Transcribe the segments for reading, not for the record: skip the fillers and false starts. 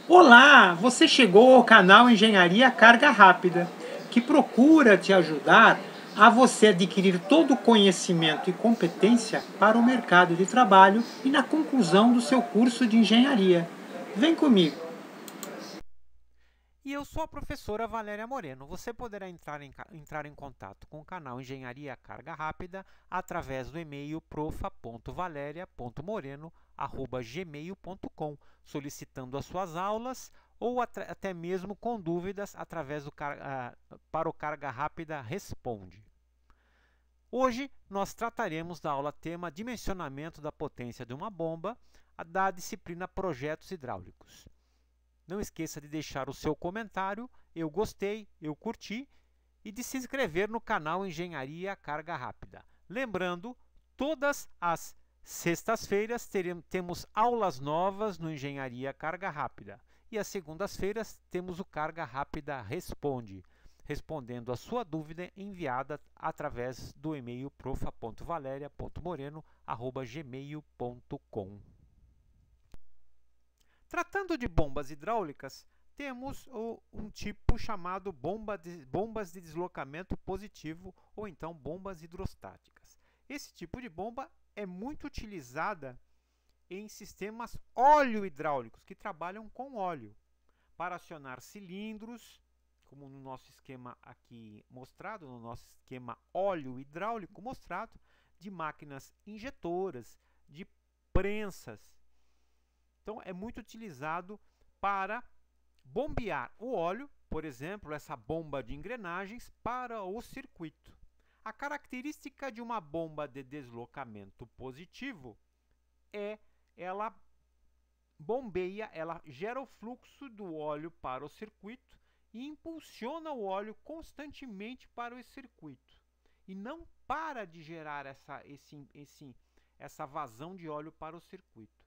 Olá, você chegou ao canal Engenharia Carga Rápida, que procura te ajudar a você adquirir todo o conhecimento e competência para o mercado de trabalho e na conclusão do seu curso de engenharia. Vem comigo! E eu sou a professora Valéria Moreno. Você poderá entrar em contato com o canal Engenharia Carga Rápida através do e-mail profa.valeria.moreno@gmail.com, solicitando as suas aulas ou até mesmo com dúvidas através para o Carga Rápida Responde. Hoje nós trataremos da aula tema Dimensionamento da potência de uma bomba, da disciplina Projetos Hidráulicos. Não esqueça de deixar o seu comentário, eu gostei, eu curti, e de se inscrever no canal Engenharia Carga Rápida. Lembrando, todas as sextas-feiras temos aulas novas no Engenharia Carga Rápida. E às segundas-feiras temos o Carga Rápida Responde, respondendo a sua dúvida enviada através do e-mail profa.valeria.moreno@gmail.com. Tratando de bombas hidráulicas, temos um tipo chamado bombas de deslocamento positivo ou então bombas hidrostáticas. Esse tipo de bomba é muito utilizada em sistemas óleo-hidráulicos, que trabalham com óleo, para acionar cilindros, como no nosso esquema aqui mostrado, no nosso esquema óleo hidráulico mostrado, de máquinas injetoras, de prensas. Então, é muito utilizado para bombear o óleo, por exemplo, essa bomba de engrenagens, para o circuito. A característica de uma bomba de deslocamento positivo é ela bombeia, ela gera o fluxo do óleo para o circuito e impulsiona o óleo constantemente para o circuito. E não para de gerar essa vazão de óleo para o circuito,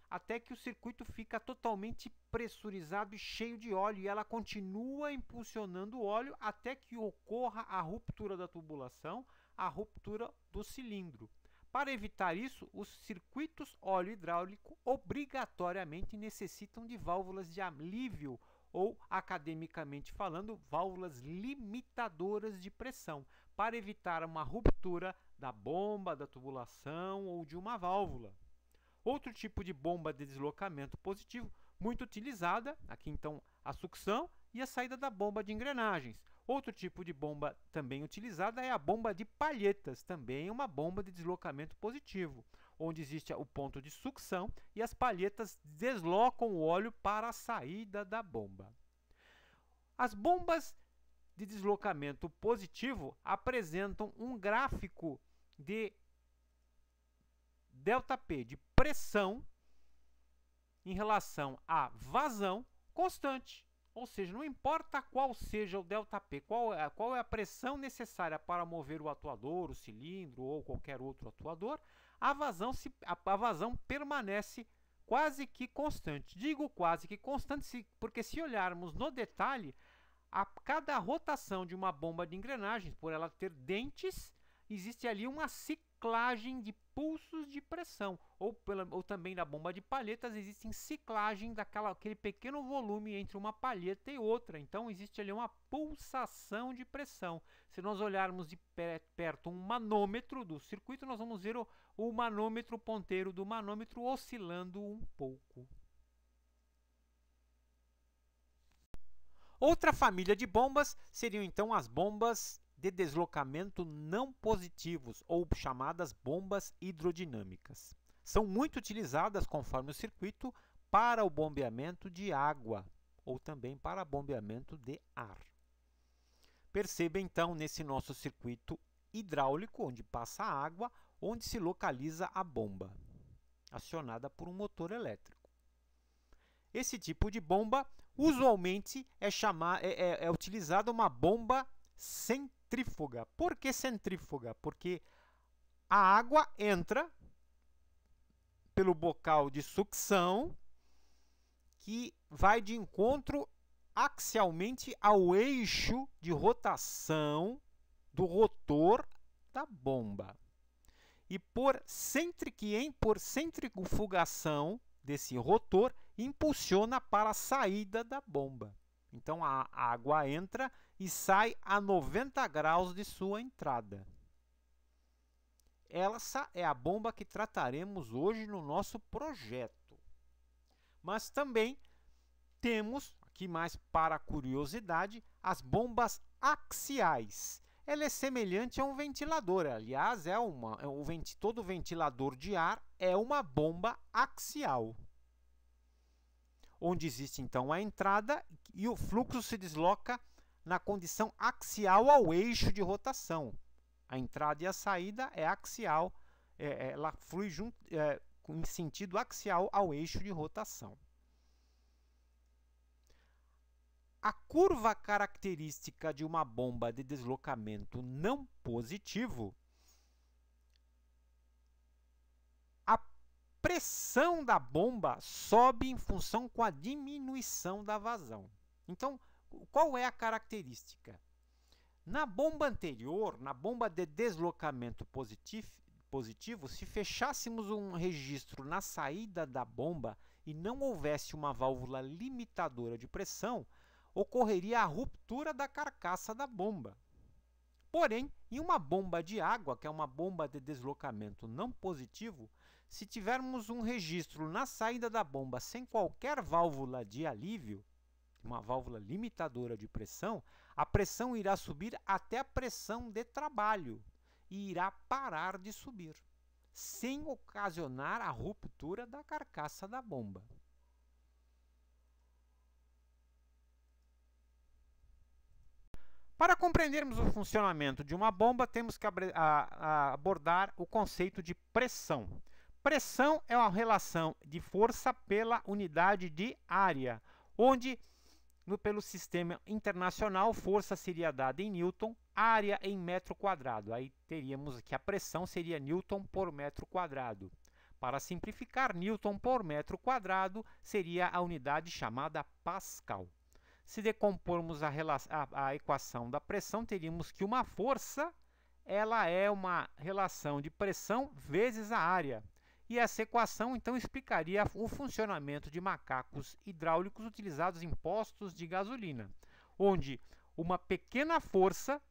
até que o circuito fica totalmente pressurizado e cheio de óleo, e ela continua impulsionando o óleo até que ocorra a ruptura da tubulação, a ruptura do cilindro. Para evitar isso, os circuitos óleo hidráulico obrigatoriamente necessitam de válvulas de alívio, ou, academicamente falando, válvulas limitadoras de pressão, para evitar uma ruptura da bomba, da tubulação ou de uma válvula. Outro tipo de bomba de deslocamento positivo, muito utilizada, aqui então a sucção e a saída da bomba de engrenagens. Outro tipo de bomba também utilizada é a bomba de palhetas, também uma bomba de deslocamento positivo, onde existe o ponto de sucção e as palhetas deslocam o óleo para a saída da bomba. As bombas de deslocamento positivo apresentam um gráfico de ΔP, de pressão em relação à vazão constante. Ou seja, não importa qual seja o ΔP, qual é a pressão necessária para mover o atuador, o cilindro ou qualquer outro atuador, a vazão permanece quase que constante. Digo quase que constante porque, se olharmos no detalhe, a cada rotação de uma bomba de engrenagens, por ela ter dentes, existe ali uma ciclagem de pulsos de pressão, ou também na bomba de palhetas existe ciclagem daquele pequeno volume entre uma palheta e outra. Então existe ali uma pulsação de pressão. Se nós olharmos de perto um manômetro do circuito, nós vamos ver o manômetro, o ponteiro do manômetro oscilando um pouco. Outra família de bombas seriam então as bombas de deslocamento não positivos, ou chamadas bombas hidrodinâmicas. São muito utilizadas, conforme o circuito, para o bombeamento de água, ou também para bombeamento de ar. Perceba então nesse nosso circuito hidráulico, onde passa a água, onde se localiza a bomba, acionada por um motor elétrico. Esse tipo de bomba, usualmente, é utilizada uma bomba centrífuga. Por que centrífuga? Porque a água entra pelo bocal de sucção, que vai de encontro axialmente ao eixo de rotação do rotor da bomba. E por centrifugação desse rotor, impulsiona para a saída da bomba. Então a água entra e sai a 90 graus de sua entrada. Essa é a bomba que trataremos hoje no nosso projeto. Mas também temos, aqui mais para curiosidade, as bombas axiais. Ela é semelhante a um ventilador, aliás, todo ventilador de ar é uma bomba axial, onde existe então a entrada e o fluxo se desloca na condição axial ao eixo de rotação. A entrada e a saída é axial, ela flui em sentido axial ao eixo de rotação. A curva característica de uma bomba de deslocamento não positivo, a pressão da bomba sobe em função com a diminuição da vazão. Então, qual é a característica? Na bomba anterior, na bomba de deslocamento positivo, se fechássemos um registro na saída da bomba e não houvesse uma válvula limitadora de pressão, ocorreria a ruptura da carcaça da bomba. Porém, em uma bomba de água, que é uma bomba de deslocamento não positivo, se tivermos um registro na saída da bomba sem qualquer válvula de alívio, uma válvula limitadora de pressão, a pressão irá subir até a pressão de trabalho e irá parar de subir, sem ocasionar a ruptura da carcaça da bomba. Para compreendermos o funcionamento de uma bomba, temos que abordar o conceito de pressão. Pressão é uma relação de força pela unidade de área, onde pelo sistema internacional, força seria dada em Newton, área em metro quadrado. Aí teríamos que a pressão seria Newton por metro quadrado. Para simplificar, Newton por metro quadrado seria a unidade chamada Pascal. Se decompormos a equação da pressão, teríamos que uma força ela é uma relação de pressão vezes a área. E essa equação, então, explicaria o funcionamento de macacos hidráulicos utilizados em postos de gasolina, onde uma pequena força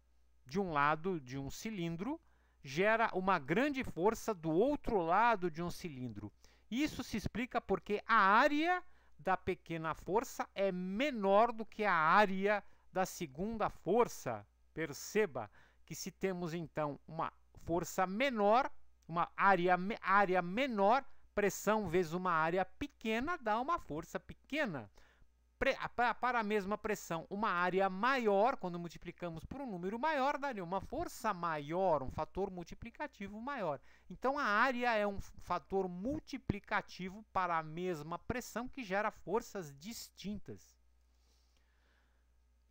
de um lado de um cilindro gera uma grande força do outro lado de um cilindro. Isso se explica porque a área da pequena força é menor do que a área da segunda força. Perceba que se temos, então, uma força menor, uma área menor, pressão vezes uma área pequena dá uma força pequena. Para a mesma pressão, uma área maior, quando multiplicamos por um número maior, daria uma força maior, um fator multiplicativo maior. Então, a área é um fator multiplicativo para a mesma pressão que gera forças distintas.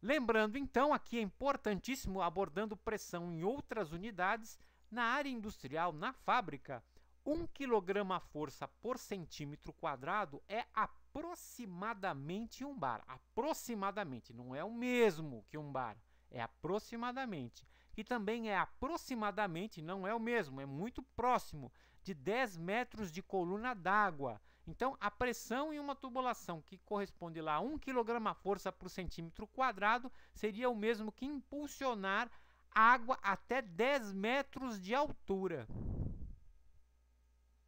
Lembrando, então, aqui é importantíssimo, abordando pressão em outras unidades, na área industrial, na fábrica, 1 kg força por centímetro quadrado é aproximadamente um bar. Aproximadamente, não é o mesmo que um bar, é aproximadamente. Que também é aproximadamente, não é o mesmo, é muito próximo, de 10 metros de coluna d'água. Então, a pressão em uma tubulação que corresponde lá a 1 kg força por centímetro quadrado seria o mesmo que impulsionar água até 10 metros de altura.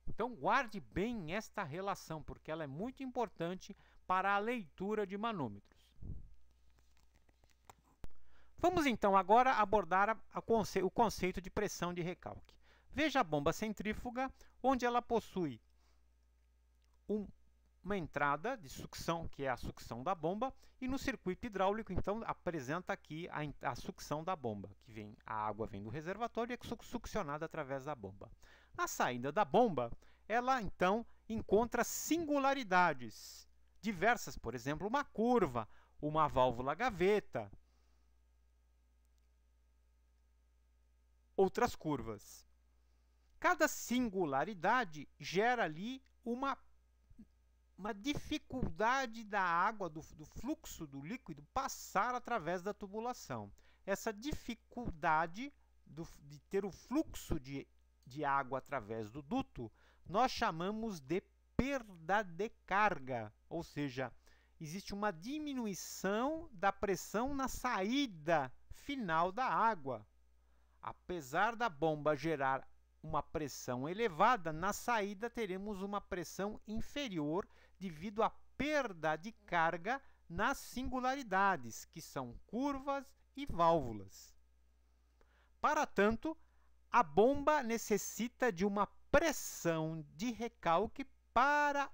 Então, guarde bem esta relação, porque ela é muito importante para a leitura de manômetros. Vamos, então, agora abordar o conceito de pressão de recalque. Veja a bomba centrífuga, onde ela possui uma entrada de sucção, que é a sucção da bomba, e no circuito hidráulico, então, apresenta aqui a sucção da bomba, que a água vem do reservatório e é succionada através da bomba. Na saída da bomba, ela, então, encontra singularidades diversas, por exemplo, uma curva, uma válvula gaveta, outras curvas. Cada singularidade gera ali uma dificuldade da água, do fluxo do líquido passar através da tubulação. Essa dificuldade de ter o fluxo de água através do duto, nós chamamos de perda de carga, ou seja, existe uma diminuição da pressão na saída final da água. Apesar da bomba gerar uma pressão elevada, na saída teremos uma pressão inferior devido à perda de carga nas singularidades, que são curvas e válvulas. Para tanto, a bomba necessita de uma pressão de recalque para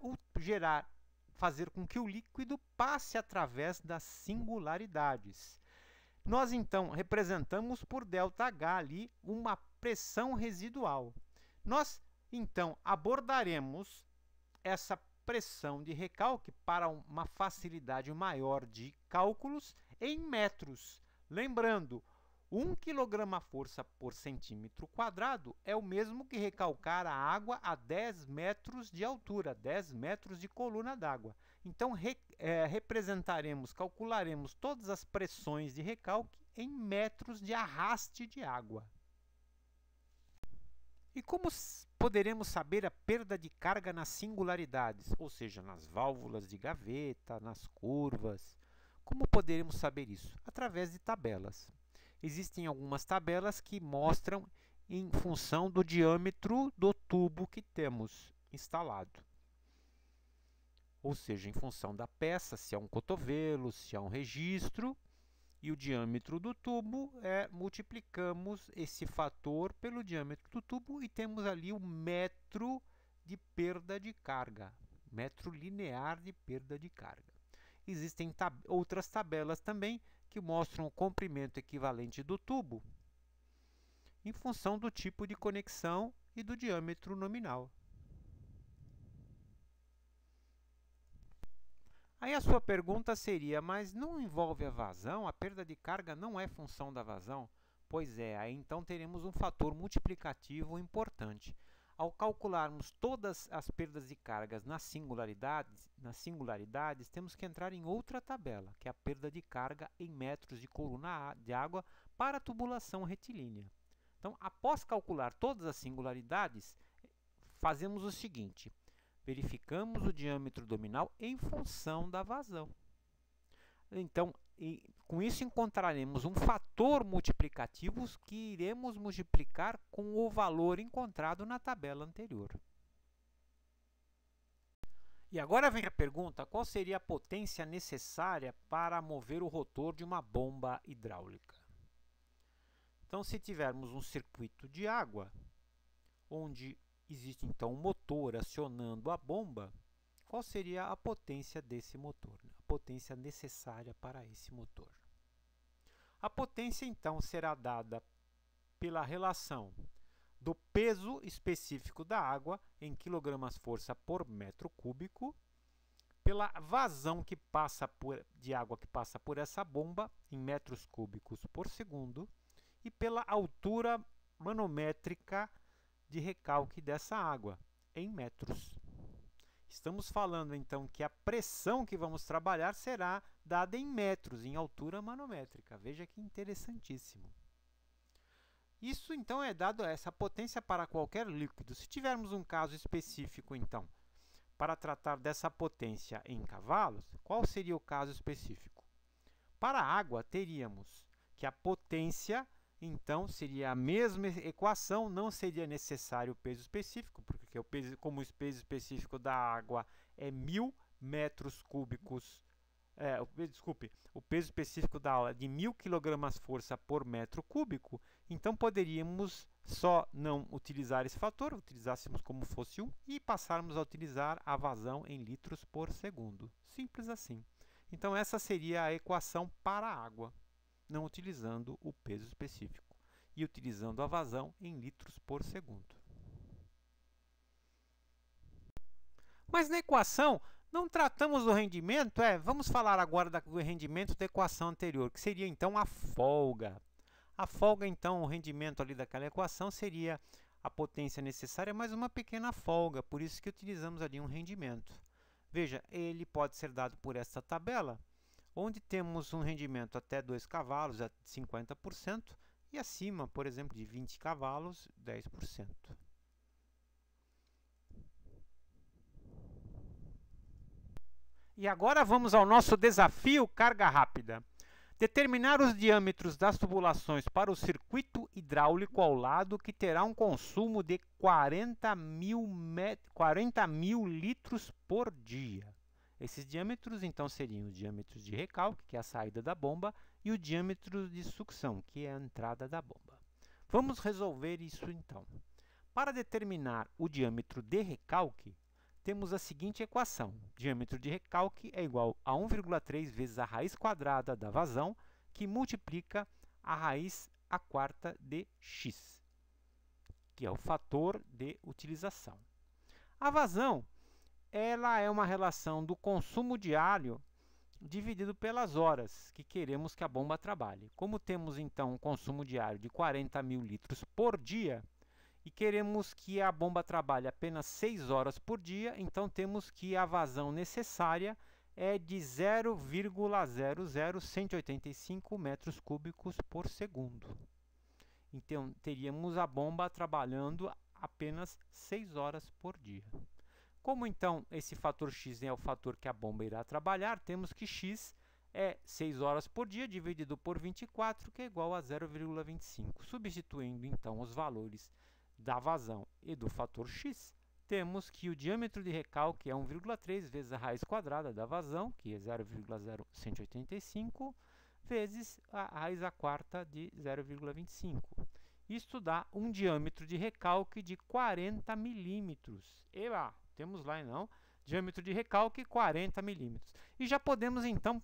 fazer com que o líquido passe através das singularidades. Nós, então, representamos por ΔH ali uma pressão residual. Nós, então, abordaremos essa pressão de recalque para uma facilidade maior de cálculos em metros. Lembrando, 1 kg/força por centímetro quadrado é o mesmo que recalcar a água a 10 metros de altura, 10 metros de coluna d'água. Então, calcularemos todas as pressões de recalque em metros de arraste de água. E como poderemos saber a perda de carga nas singularidades, ou seja, nas válvulas de gaveta, nas curvas? Como poderemos saber isso? Através de tabelas. Existem algumas tabelas que mostram em função do diâmetro do tubo que temos instalado. Ou seja, em função da peça, se é um cotovelo, se é um registro, e o diâmetro do tubo, multiplicamos esse fator pelo diâmetro do tubo e temos ali o metro de perda de carga, metro linear de perda de carga. Existem outras tabelas também que mostram o comprimento equivalente do tubo em função do tipo de conexão e do diâmetro nominal. Aí a sua pergunta seria, mas não envolve a vazão? A perda de carga não é função da vazão? Pois é, aí então teremos um fator multiplicativo importante. Ao calcularmos todas as perdas de cargas nas singularidades, temos que entrar em outra tabela, que é a perda de carga em metros de coluna de água para a tubulação retilínea. Então, após calcular todas as singularidades, fazemos o seguinte: verificamos o diâmetro nominal em função da vazão. Então, com isso encontraremos um fator multiplicativo que iremos multiplicar com o valor encontrado na tabela anterior. E agora vem a pergunta: qual seria a potência necessária para mover o rotor de uma bomba hidráulica? Então, se tivermos um circuito de água, onde existe então um motor acionando a bomba, qual seria a potência desse motor, a potência necessária para esse motor? A potência, então, será dada pela relação do peso específico da água em kg/força por metro cúbico, pela vazão de água que passa por essa bomba em metros cúbicos por segundo e pela altura manométrica de recalque dessa água em metros. Estamos falando, então, que a pressão que vamos trabalhar será dada em metros, em altura manométrica. Veja que interessantíssimo. Isso, então, é dado essa potência para qualquer líquido. Se tivermos um caso específico, então, para tratar dessa potência em cavalos, qual seria o caso específico? Para a água, teríamos que a potência, então, seria a mesma equação, não seria necessário o peso específico, porque como o peso específico da água é 1000 metros cúbicos, o peso específico da água é de 1000 kg/força por metro cúbico, então poderíamos só não utilizar esse fator, utilizássemos como fosse 1 e passarmos a utilizar a vazão em litros por segundo. Simples assim. Então, essa seria a equação para a água, não utilizando o peso específico e utilizando a vazão em litros por segundo. Mas na equação não tratamos do rendimento, vamos falar agora do rendimento da equação anterior, que seria então a folga. A folga, então, o rendimento ali daquela equação seria a potência necessária mais uma pequena folga, por isso que utilizamos ali um rendimento. Veja, ele pode ser dado por essa tabela, onde temos um rendimento até 2 cavalos, a 50%, e acima, por exemplo, de 20 cavalos, 10%. E agora vamos ao nosso desafio carga rápida. Determinar os diâmetros das tubulações para o circuito hidráulico ao lado, que terá um consumo de 40 mil litros por dia. Esses diâmetros, então, seriam os diâmetros de recalque, que é a saída da bomba, e o diâmetro de sucção, que é a entrada da bomba. Vamos resolver isso, então. Para determinar o diâmetro de recalque, temos a seguinte equação. Diâmetro de recalque é igual a 1,3 vezes a raiz quadrada da vazão, que multiplica a raiz à quarta de x, que é o fator de utilização. A vazão, ela é uma relação do consumo diário dividido pelas horas que queremos que a bomba trabalhe. Como temos, então, um consumo diário de 40 mil litros por dia, e queremos que a bomba trabalhe apenas 6 horas por dia, então temos que a vazão necessária é de 0,00185 metros cúbicos por segundo. Então, teríamos a bomba trabalhando apenas 6 horas por dia. Como, então, esse fator x é o fator que a bomba irá trabalhar, temos que x é 6 horas por dia dividido por 24, que é igual a 0,25. Substituindo, então, os valores da vazão e do fator x, temos que o diâmetro de recalque é 1,3 vezes a raiz quadrada da vazão, que é 0,0185, vezes a raiz à quarta de 0,25. Isto dá um diâmetro de recalque de 40 milímetros. Eba, temos lá, não? Diâmetro de recalque, 40 milímetros. E já podemos, então,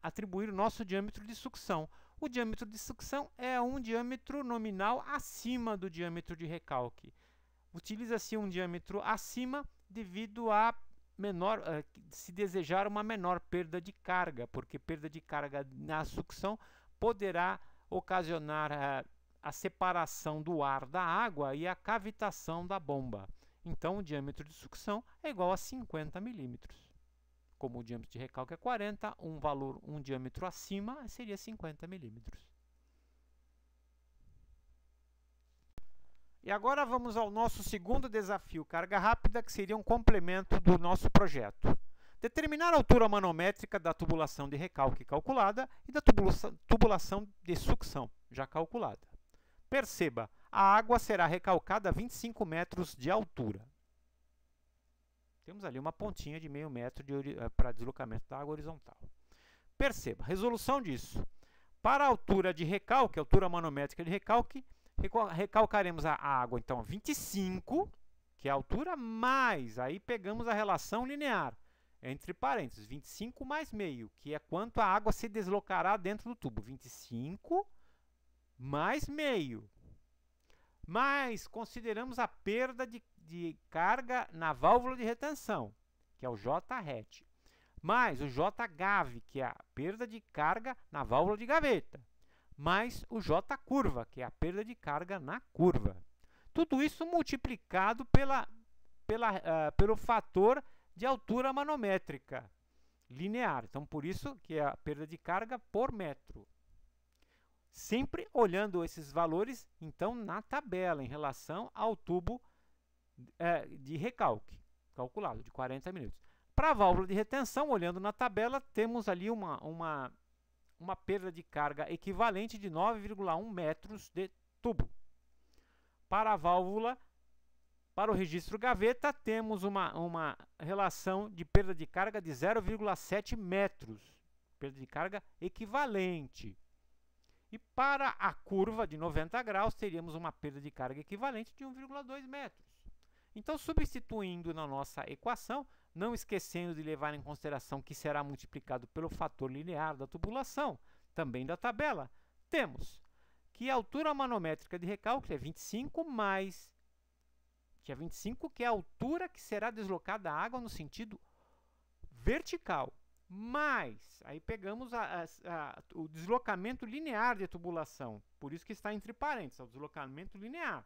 atribuir o nosso diâmetro de sucção. O diâmetro de sucção é um diâmetro nominal acima do diâmetro de recalque. Utiliza-se um diâmetro acima devido a se desejar uma menor perda de carga, porque perda de carga na sucção poderá ocasionar a separação do ar da água e a cavitação da bomba. Então, o diâmetro de sucção é igual a 50 milímetros. Como o diâmetro de recalque é 40, um diâmetro acima seria 50 milímetros. E agora vamos ao nosso segundo desafio, carga rápida, que seria um complemento do nosso projeto. Determinar a altura manométrica da tubulação de recalque calculada e da tubulação de sucção já calculada. Perceba, a água será recalcada a 25 metros de altura. Temos ali uma pontinha de meio metro para deslocamento da água horizontal. Perceba, resolução disso. Para a altura de recalque, altura manométrica de recalque, recalcaremos a água, então, 25, que é a altura, mais, aí pegamos a relação linear, entre parênteses, 25 mais meio, que é quanto a água se deslocará dentro do tubo. 25 mais meio. Mas consideramos a perda de carga na válvula de retenção, que é o J-hat, mais o J-gave, que é a perda de carga na válvula de gaveta, mais o J-curva, que é a perda de carga na curva. Tudo isso multiplicado pelo fator de altura manométrica linear. Então, por isso que é a perda de carga por metro. Sempre olhando esses valores, então, na tabela, em relação ao tubo de recalque, calculado, de 40 milímetros. Para a válvula de retenção, olhando na tabela, temos ali uma perda de carga equivalente de 9,1 metros de tubo. Para a válvula, para o registro gaveta, temos uma relação de perda de carga de 0,7 metros, perda de carga equivalente. E para a curva de 90 graus, teríamos uma perda de carga equivalente de 1,2 metros. Então, substituindo na nossa equação, não esquecendo de levar em consideração que será multiplicado pelo fator linear da tubulação, também da tabela, temos que a altura manométrica de recalque é 25 mais, que é a altura que será deslocada a água no sentido vertical, mais, aí pegamos o deslocamento linear de tubulação, por isso que está entre parênteses, é o deslocamento linear.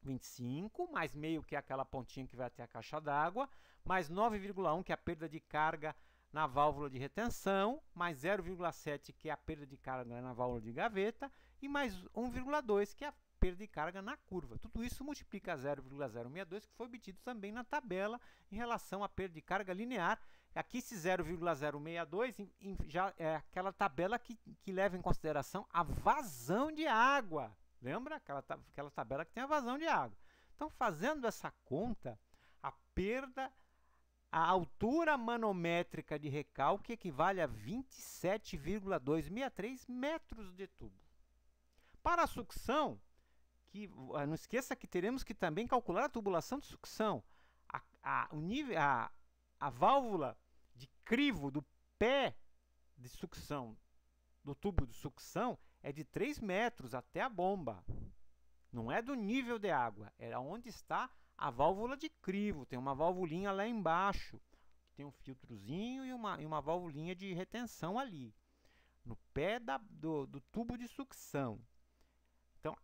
25 mais meio, que é aquela pontinha que vai até a caixa d'água, mais 9,1, que é a perda de carga na válvula de retenção, mais 0,7, que é a perda de carga na válvula de gaveta, e mais 1,2, que é a perda de carga na curva. Tudo isso multiplica 0,062, que foi obtido também na tabela em relação à perda de carga linear. Aqui esse 0,062 já é aquela tabela que leva em consideração a vazão de água. Lembra? Aquela tabela que tem a vazão de água. Então, fazendo essa conta, a altura manométrica de recalque equivale a 27,263 metros de tubo. Para a sucção, não esqueça que teremos que também calcular a tubulação de sucção. A válvula de crivo do pé de sucção, do tubo de sucção, é de 3 metros até a bomba. Não é do nível de água, é onde está a válvula de crivo. Tem uma valvulinha lá embaixo, tem um filtrozinho e uma valvulinha de retenção ali, no pé do tubo de sucção. Então,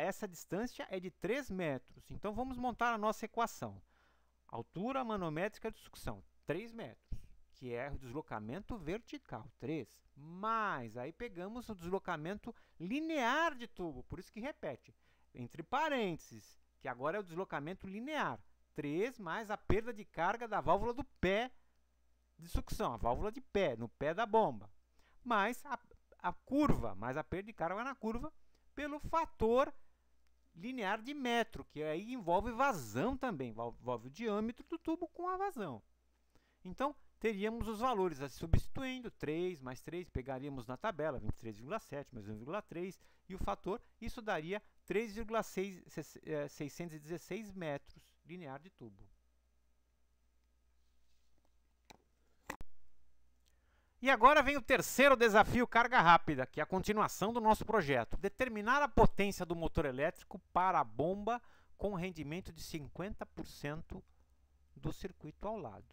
essa distância é de 3 metros. Então, vamos montar a nossa equação. Altura manométrica de sucção, 3 metros, que é o deslocamento vertical, 3. Mas, aí pegamos o deslocamento linear de tubo, por isso que repete, entre parênteses, que agora é o deslocamento linear, 3 mais a perda de carga da válvula do pé de sucção, a válvula de pé, no pé da bomba, mais a curva, mais a perda de carga na curva, pelo fator linear de metro, que aí envolve vazão também, envolve o diâmetro do tubo com a vazão. Então, teríamos os valores substituindo, 3 mais 3, pegaríamos na tabela, 23,7 mais 1,3, e o fator, isso daria 3,616 metros linear de tubo. E agora vem o terceiro desafio, carga rápida, que é a continuação do nosso projeto. Determinar a potência do motor elétrico para a bomba com rendimento de 50% do circuito ao lado.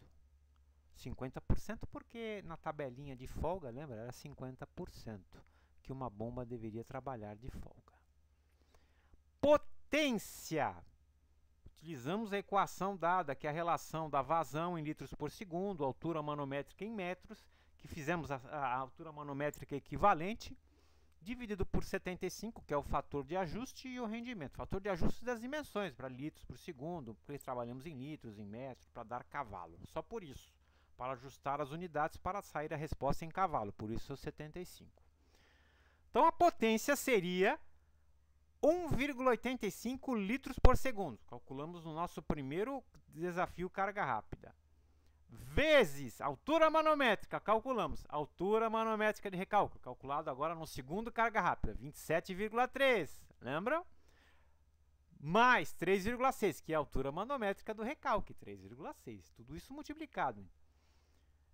50% porque na tabelinha de folga, lembra? Era 50% que uma bomba deveria trabalhar de folga. Potência! Utilizamos a equação dada, que é a relação da vazão em litros por segundo, altura manométrica em metros, que fizemos a altura manométrica equivalente, dividido por 75, que é o fator de ajuste, e o rendimento. Fator de ajuste das dimensões, para litros por segundo, porque trabalhamos em litros, em metros, para dar cavalo. Só por isso, para ajustar as unidades para sair a resposta em cavalo, por isso 75. Então, a potência seria 1,85 litros por segundo. Calculamos no nosso primeiro desafio carga rápida. Vezes altura manométrica, calculamos. Altura manométrica de recálculo, calculado agora no segundo carga rápida, 27,3. Lembram? Mais 3,6, que é a altura manométrica do recalque, 3,6. Tudo isso multiplicado,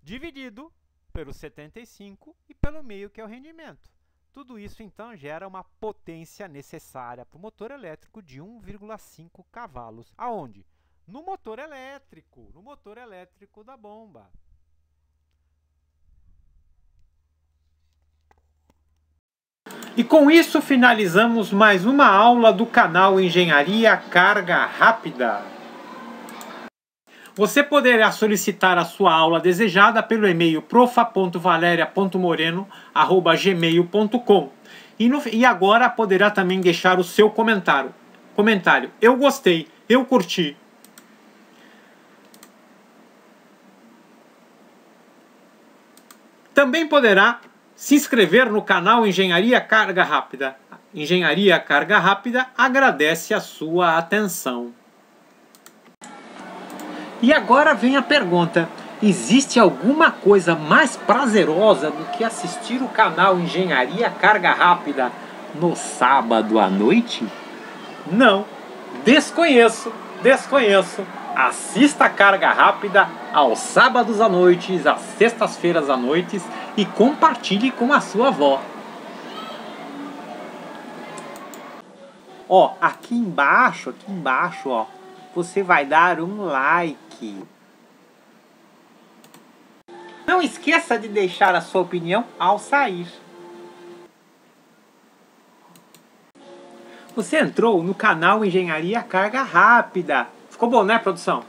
dividido pelo 75 e pelo meio, que é o rendimento. Tudo isso, então, gera uma potência necessária para o motor elétrico de 1,5 cavalos. Aonde? No motor elétrico da bomba. E com isso finalizamos mais uma aula do canal Engenharia Carga Rápida. Você poderá solicitar a sua aula desejada pelo e-mail profa.valeria.moreno@gmail.com e agora poderá também deixar o seu comentário. Eu gostei, eu curti. Também poderá se inscrever no canal Engenharia Carga Rápida. Engenharia Carga Rápida agradece a sua atenção. E agora vem a pergunta: existe alguma coisa mais prazerosa do que assistir o canal Engenharia Carga Rápida no sábado à noite? Não, desconheço. Assista a Carga Rápida aos sábados à noite, às sextas-feiras à noite e compartilhe com a sua avó. Ó, aqui embaixo, ó, você vai dar um like. Não esqueça de deixar a sua opinião ao sair. Você entrou no canal Engenharia Carga Rápida. Ficou bom, né, produção?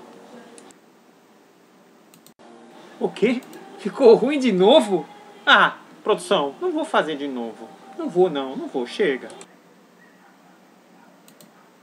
O quê? Ficou ruim de novo? Ah, produção, não vou fazer de novo. Não vou, chega.